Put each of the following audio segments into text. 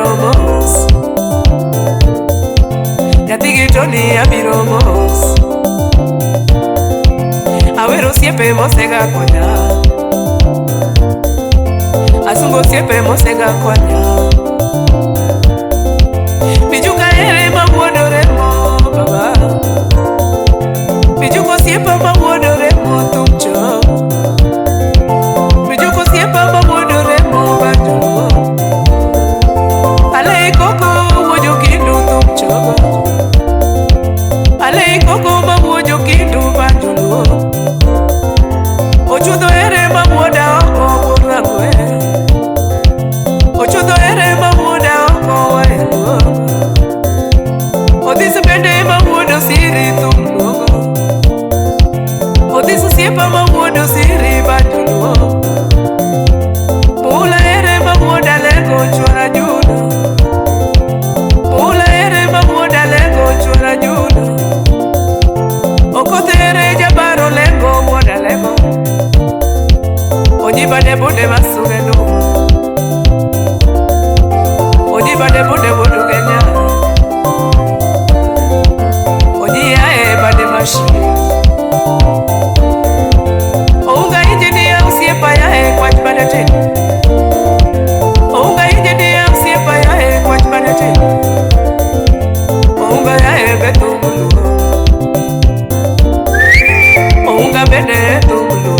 abiro mos, nyathi gi Tony abiro mos, awero osiepe mosega konya, asungo osiepe mosega konya, Pijuka ere mawuodore mo baba, Pijuka osiepa mawuodore mo tumcho, Pijuka osiepa mawuodore mo banjo, Ale koko wuojo kindu tumcho, Ale koko mawuojo kindu banjo, Ochudo ere mawuoda oko buragwe, Ochudo ere mawuoda oko waelo, Odhiso bende mawuodo siri tumlugo, Odhiso siepa mawuodo siri banjoluo, Pula ere mawuoda lego chwara judo, Pula ere mawuoda lego chwara judo, Okoth ere jabaro lego wuoda lego, Ojiba de bude masuge no, Ojiba de bude wuodu genya, Ounga injinia usiepa ya kwach badate, Ounga injinia usiepa ya kwach badate, Ounga ya betungulu, Ounga bene tungulu,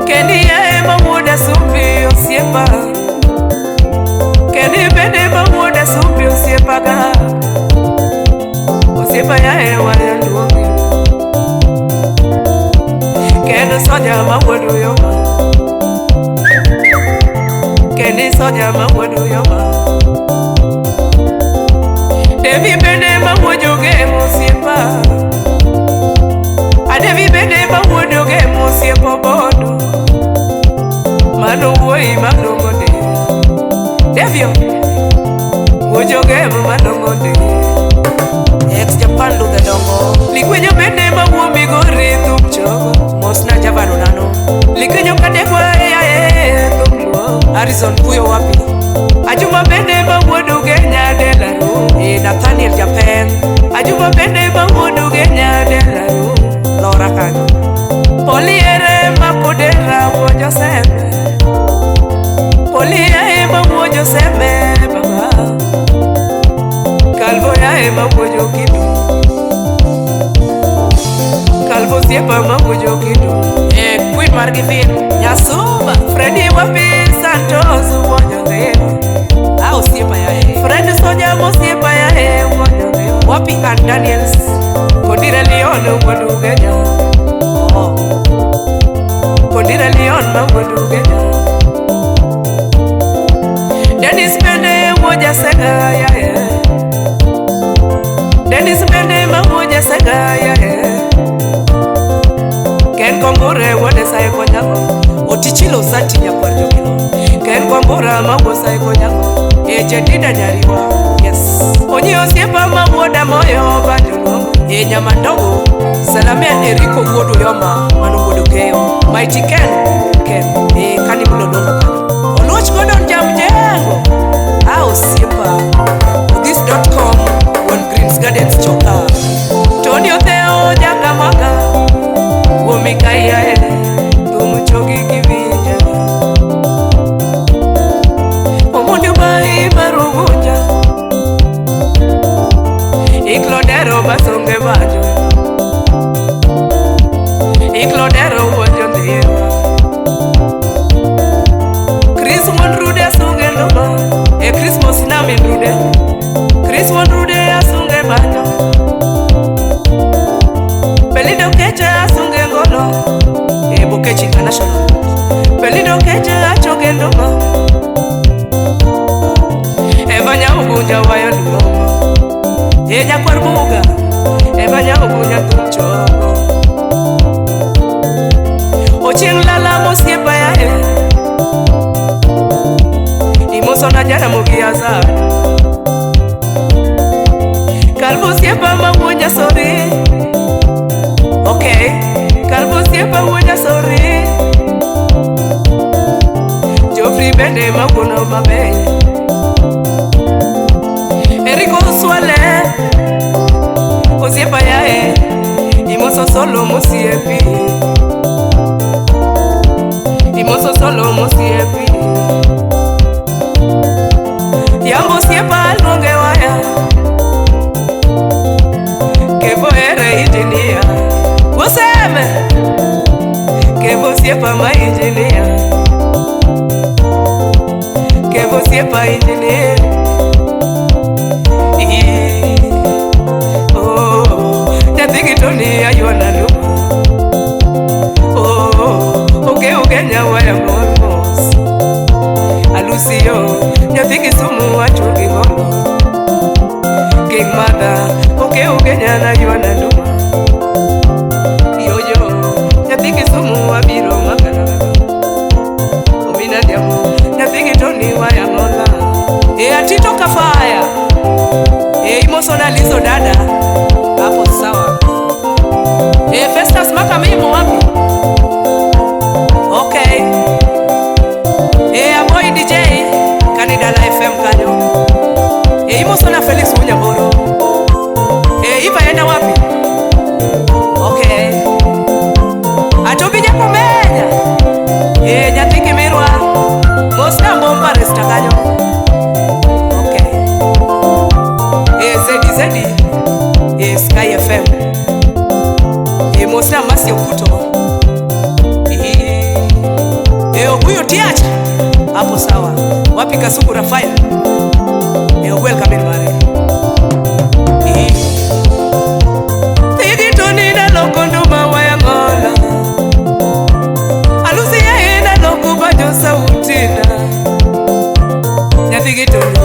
Kendi ya mawuoda sumbi usiepa, Kendi bene mawuoda sumbi usiepa ga, Osiepa ya waya nduogi, Kendo soja mawuodo yoma, Kendi soja mawuodo yoma, Devi bende mawuojo ge osiepa, Adevi bende mawuojo ge osiepa bodo, Mano wuoi manongode, Devio, wuojo ge manongode, Ex-Japan luga dongo, Likwenyo bende mawuo migori tumcho, Mosna javano nano, Likwenyo kadekwa ya tumluo, Arizon puyo wapi, Ajuma bende mawuodo genya delaru, Nathaniel Japan, Ajuma bende mawuodo genya delaru, Laura kanyo, Poli ere makodera wuojo seme, Poli ere mawuojo seme baba, Calvo ya mawuojo kidu, Calvo siepa mawuojo kidu, Queen Margivin, Nyasuba, Freddy wapi Santos wuojo dheo, Ao siepa ya Fred soja mo siepa ya wuojo dheo, Wapi Ann Daniels, Kodira Leon wuodo genya, Kodira Leon mawuodo genya, Dennis bende wuoja sega ya Dennis bende mawuoja sega ya Ken Kombore wode sai konyago, Otichilo sati nyakwar jokilo, Ken Kombora mawuo sai konyago, Jedida nyariwa, yes. Onyi osiepa mawuoda moyo banjolo, Nyama ndogo, Salamia Eriko wuodo yoma, Mano wuodo keyo, Mighty Ken, Kani mulodongo kano, Oluoch godon jam jengo, Ao siepa, This.com, One Greens Gardens choka, Tony Otheo jaka maka, Womikaya ene, Tumuchogi kivinja, Omundu bahi marugunja, Iklodero basonge bajo, Iklodero wuojo dhiwa, Chris Monrude asunge noma, Chris Mosinami rude, Chris Monrude asunge bajo, Pelido keche asunge ngono, Bokechi International, Pelido keche achoge noma, Evanya ugunja wayo duomo, Nyakwar buga, Evanya ugunja tumchogo, Ochieng lala mosiepa ya Imoso na jana mugiaza, Calvo siepa mawuoja sorry, Okay, Calvo siepa wuoja sorry, Joffrey bende maguno mabe Eriko swale Osiepa yae Imoso solo musiepi Imoso solo musiepi Yambo siepa luonge waya Kevo ere injinia Useme Kevo siepa ma injinia Kevo siepa injinia Oh, nyathigi toni ayuana luma Oh, uge nyawaya mos Alusio, nyathigi sumu wachugi ngolo King mother, uge nyana ayuana luma Yoyo, nyathigi sumu wabiro makana Umina diamu, nyathigi toni waya ngola Atito kafaya Imoso lizo dada hapo sawa. Festus maka mimo wapi? Okay. Aboy DJ Kanida la FM kanyo. Imoso na Felix Unyaboro. Iva yenda wapi? Okay. Atobija kumenya. Nyathigi mirwa. Mosna bomba resta kanyo. Zedi Sky FM Mosna masi okuto huyo tiacha hapo sawa. Wapi Kasuku Rafael welcome in mare Tidi toni na lokonduma waya ngola Alusi ya ina loku bajo sautina Nyathigi toni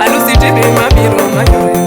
Alusi tibi mabiro mayo